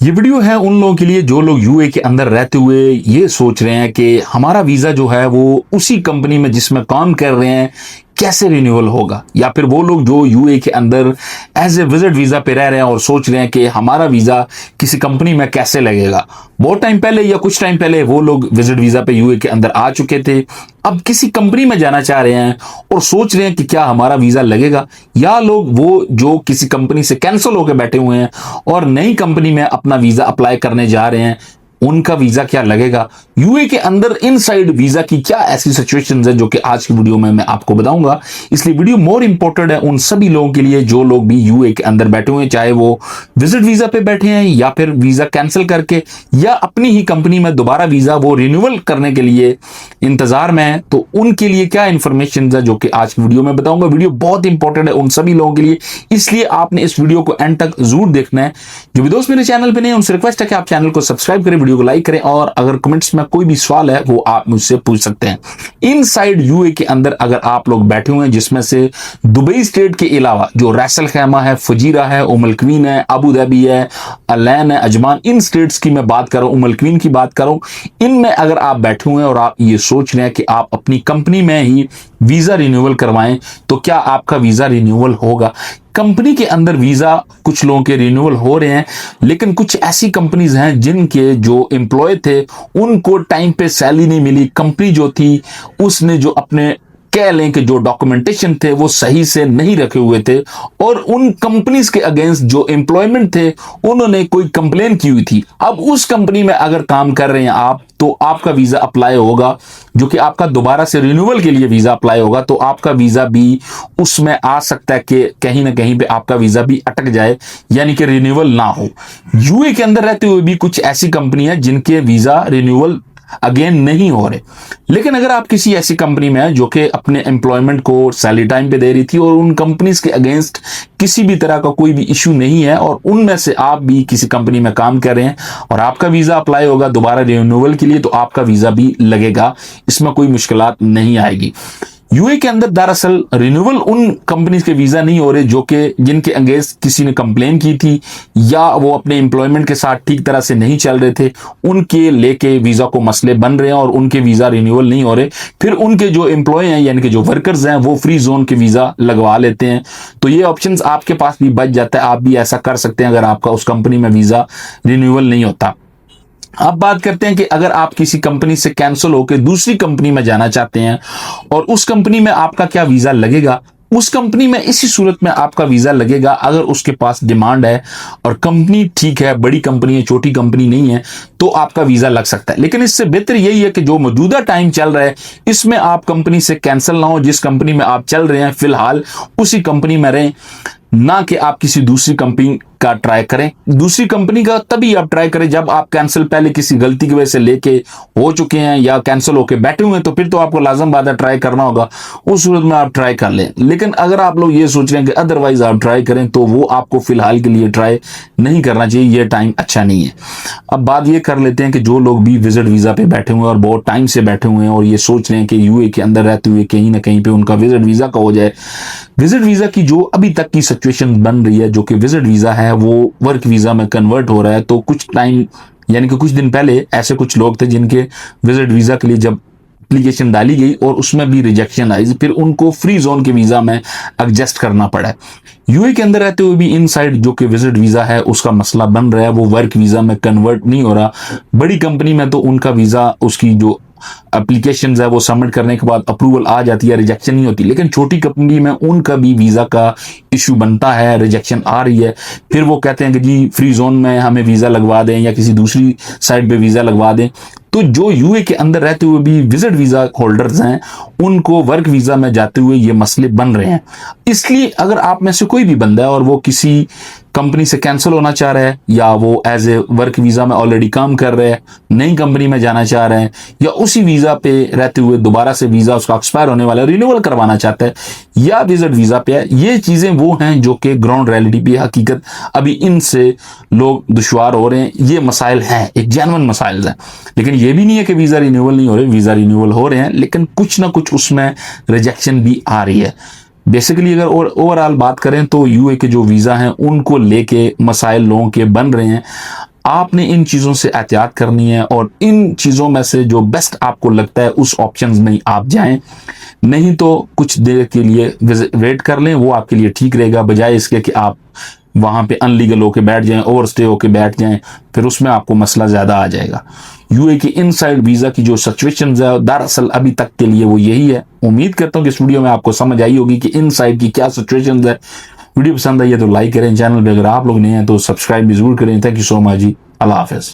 ये वीडियो है उन लोगों के लिए जो लोग यूए के अंदर रहते हुए ये सोच रहे हैं कि हमारा वीजा जो है वो उसी कंपनी में जिसमें काम कर रहे हैं कैसे रिन्यूअल होगा, या फिर वो लोग जो यूए के अंदर एज ए विजिट वीजा पे रह रहे हैं और सोच रहे हैं कि हमारा वीजा किसी कंपनी में कैसे लगेगा। बहुत टाइम पहले या कुछ टाइम पहले वो लोग विजिट वीजा पे यूए के अंदर आ चुके थे, अब किसी कंपनी में जाना चाह रहे हैं और सोच रहे हैं कि क्या हमारा वीजा लगेगा, या लोग वो जो किसी कंपनी से कैंसिल होकर बैठे हुए हैं और नई कंपनी में अपना वीजा अप्लाई करने जा रहे हैं, उनका वीजा क्या लगेगा। यूए के अंदर इनसाइड वीजा की क्या ऐसी सिचुएशंस है जो कि आज की वीडियो में मैं आपको बताऊंगा। इसलिए वीडियो मोर इंपॉर्टेंट है उन सभी लोगों के लिए जो लोग भी यूए के अंदर बैठे हुए हैं, चाहे वो विजिट वीजा पे बैठे हैं या फिर वीजा कैंसिल करके या अपनी ही कंपनी में दोबारा वीजा वो रिन्यूअल करने के लिए इंतजार में है। तो उनके लिए क्या इंफॉर्मेशन है जो कि आज की वीडियो में बताऊंगा। वीडियो बहुत इंपॉर्टेंट है उन सभी लोगों के लिए, इसलिए आपने इस वीडियो को एंड तक जरूर देखना है। जो भी दोस्त मेरे चैनल पे नहीं, उनसे रिक्वेस्ट है कि आप चैनल को सब्सक्राइब करें, वीडियो को लाइक करें, और अगर कमेंट्स में कोई भी सवाल है वो आप मुझसे पूछ सकते हैं। इनसाइड यूए के अंदर अगर आप लोग बैठे हुए हैं, जिसमें से दुबई स्टेट के अलावा जो रैसल खैमा है, फजीरा है, उमल क्वीन है, अबू धाबी है, अलैन है, अजमान, इन स्टेट्स की मैं बात कर रहा हूं, उमल क्वीन की बात कर रहा हूं, इनमें अगर आप बैठे हुए हैं और आप ये सोच रहे हैं कि आप अपनी कंपनी में ही वीजा रिन्यूअल करवाएं, तो क्या आपका वीजा रिन्यूअल होगा। कंपनी के अंदर वीजा कुछ लोगों के रिन्यूअल हो रहे हैं, लेकिन कुछ ऐसी कंपनीज हैं जिनके जो एम्प्लॉय थे उनको टाइम पे सैलरी नहीं मिली। कंपनी जो थी उसने जो अपने कह लें कि जो डॉक्यूमेंटेशन थे वो सही से नहीं रखे हुए थे, और उन कंपनीज के अगेंस्ट जो एम्प्लॉयमेंट थे उन्होंने कोई कंप्लेन की हुई थी। अब उस कंपनी में अगर काम कर रहे हैं आप, तो आपका वीजा अप्लाई होगा, जो कि आपका दोबारा से रिन्यूअल के लिए वीजा अप्लाई होगा, तो आपका वीजा भी उसमें आ सकता है कि कहीं ना कहीं पे आपका वीजा भी अटक जाए, यानी कि रिन्यूअल ना हो। यूए के अंदर रहते हुए भी कुछ ऐसी कंपनी है जिनके वीजा रिन्यूअल अगेन नहीं हो रहे। लेकिन अगर आप किसी ऐसी कंपनी में है जो कि अपने एम्प्लॉयमेंट को सैलरी टाइम पे दे रही थी और उन कंपनीज के अगेंस्ट किसी भी तरह का कोई भी इश्यू नहीं है, और उनमें से आप भी किसी कंपनी में काम कर रहे हैं और आपका वीजा अप्लाई होगा दोबारा रिन्यूअल के लिए, तो आपका वीजा भी लगेगा, इसमें कोई मुश्किलात नहीं आएगी। यूए के अंदर दरअसल रिन्यूअल उन कंपनीज के वीजा नहीं हो रहे जो कि जिनके अगेंस्ट किसी ने कंप्लेन की थी या वो अपने एम्प्लॉयमेंट के साथ ठीक तरह से नहीं चल रहे थे, उनके लेके वीजा को मसले बन रहे हैं और उनके वीजा रिन्यूअल नहीं हो रहे। फिर उनके जो एम्प्लॉय हैं यानी कि जो वर्कर्स हैं वो फ्री जोन के वीजा लगवा लेते हैं। तो ये ऑप्शंस आपके पास भी बच जाता है, आप भी ऐसा कर सकते हैं अगर आपका उस कंपनी में वीजा रिन्यूअल नहीं होता। अब बात करते हैं कि अगर आप किसी कंपनी से कैंसिल होकर दूसरी कंपनी में जाना चाहते हैं और उस कंपनी में आपका क्या वीजा लगेगा। उस कंपनी में इसी सूरत में आपका वीजा लगेगा अगर उसके पास डिमांड है और कंपनी ठीक है, बड़ी कंपनी है, छोटी कंपनी नहीं है, तो आपका वीजा लग सकता है। लेकिन इससे बेहतर यही है कि जो मौजूदा टाइम चल रहा है इसमें आप कंपनी से कैंसिल ना हो। जिस कंपनी में आप चल रहे हैं फिलहाल उसी कंपनी में रहें, ना कि आप किसी दूसरी कंपनी का ट्राई करें। दूसरी कंपनी का तभी आप ट्राई करें जब आप कैंसिल पहले किसी गलती की वजह से लेके हो चुके हैं या कैंसिल होके बैठे हुए हैं, तो फिर तो आपको लाजम बात है ट्राई करना होगा, उस सूरत में आप ट्राई कर लें। लेकिन अगर आप लोग ये सोच रहे हैं कि अदरवाइज आप ट्राई करें, तो वो आपको फिलहाल के लिए ट्राई नहीं करना चाहिए, ये टाइम अच्छा नहीं है। अब बात ये कर लेते हैं कि जो लोग भी विजिट वीजा पे बैठे हुए हैं और बहुत टाइम से बैठे हुए हैं और ये सोच रहे हैं कि यूए के अंदर रहते हुए कहीं ना कहीं पे उनका विजिट वीजा का हो जाए। विजिट वीजा की जो अभी तक की सिचुएशन बन रही है, जो कि विजिट वीजा है वो वर्क वीजा में कन्वर्ट हो रहा है। तो कुछ टाइम यानी कि कुछ दिन पहले ऐसे कुछ लोग थे जिनके विजिट वीजा के लिए जब एप्लीकेशन डाली गई और उसमें भी रिजेक्शन आई, फिर उनको फ्री जोन के वीजा में एडजस्ट करना पड़ा। यूए के अंदर रहते हुए भी इनसाइड जो कि विजिट वीजा है उसका मसला बन रहा है, वो वर्क वीजा में कन्वर्ट नहीं हो रहा। बड़ी कंपनी में तो उनका वीजा उसकी जो एप्लीकेशन है वो सबमिट करने के बाद अप्रूवल आ जाती है, रिजेक्शन नहीं होती। लेकिन छोटी कंपनी में उनका भी वीजा का इशू बनता है, रिजेक्शन आ रही है, फिर वो कहते हैं कि जी फ्री जोन में हमें वीजा लगवा दें या किसी दूसरी साइड पे वीजा लगवा दें। तो जो यूए के अंदर रहते हुए भी विजिट वीजा होल्डर्स हैं उनको वर्क वीजा में जाते हुए ये मसले बन रहे हैं। इसलिए अगर आप में से कोई भी बंदा है और वो किसी कंपनी से कैंसिल होना चाह रहा है या वो एज ए वर्क वीजा में ऑलरेडी काम कर रहे हैं, नई कंपनी में जाना चाह रहे हैं, या उसी वीजा पे रहते हुए दोबारा से वीजा उसका एक्सपायर होने वाला है रिन्यूअल करवाना चाहता है, या विजिट वीजा पे है, ये चीजें वो हैं जो कि ग्राउंड रियलिटी पे हकीकत अभी इनसे लोग दुश्वार हो रहे हैं। ये मसाइल हैं, एक जेन्युइन मसाइल हैं। लेकिन ये भी नहीं है कि वीजा रिन्यूअल नहीं हो रहे, वीजा रिन्यूअल हो रहे हैं, लेकिन कुछ ना कुछ उसमें रिजेक्शन भी आ रही है। बेसिकली अगर ओवरऑल बात करें तो यूए के जो वीजा हैं उनको लेके मसाइल लोगों के बन रहे हैं। आपने इन चीज़ों से एहतियात करनी है और इन चीज़ों में से जो बेस्ट आपको लगता है उस ऑप्शंस में आप जाएं, नहीं तो कुछ देर के लिए वेट कर लें, वो आपके लिए ठीक रहेगा, बजाय इसके कि आप वहां पे अनलीगल होके बैठ जाएं, ओवरस्टे होके बैठ जाएं, फिर उसमें आपको मसला ज़्यादा आ जाएगा। यूए के इनसाइड वीज़ा की जो सिचुएशन है दरअसल अभी तक के लिए वो यही है। उम्मीद करता हूँ कि इस वीडियो में आपको समझ आई होगी कि इनसाइड की क्या सिचुएशन है। वीडियो पसंद आई है तो लाइक करें, चैनल पे अगर आप लोग नए हैं तो सब्सक्राइब भी जरूर करें। थैंक यू सो मच जी, अल्लाह हाफिज।